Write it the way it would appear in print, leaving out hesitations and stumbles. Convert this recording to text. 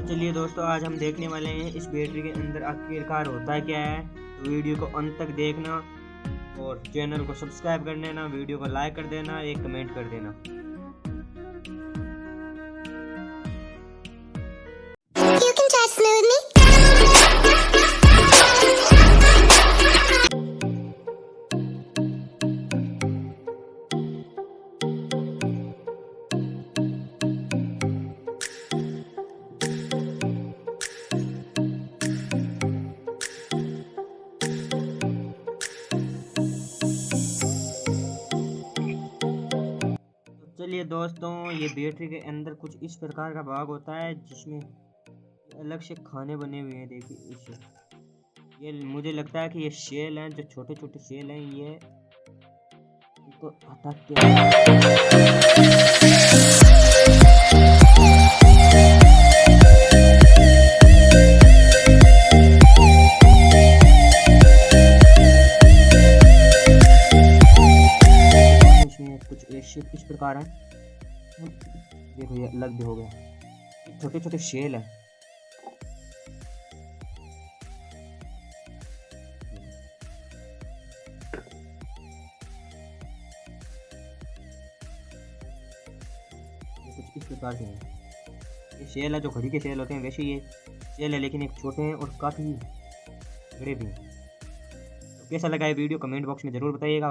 चलिए दोस्तों, आज हम देखने वाले हैं इस बैटरी के अंदर आखिरकार होता क्या है। तो वीडियो को अंत तक देखना और चैनल को सब्सक्राइब कर देना, वीडियो को लाइक कर देना, एक कमेंट कर देना। चलिए दोस्तों, ये बैटरी के अंदर कुछ इस प्रकार का भाग होता है जिसमें अलग से खाने बने हुए हैं। देखिए इसे, ये मुझे लगता है कि ये शेल हैं, जो छोटे छोटे शेल हैं, ये इनको हटाते हैं। कुछ शेप इस प्रकार है, देखो ये अलग भी हो गया, छोटे छोटे शेल है। कुछ इस प्रकार से है, ये शेल है जो घड़ी के शेल होते हैं, वैसे ये शेल है लेकिन एक छोटे हैं और काफ़ी बड़े भी हैं। तो कैसा लगा ये वीडियो कमेंट बॉक्स में ज़रूर बताइएगा।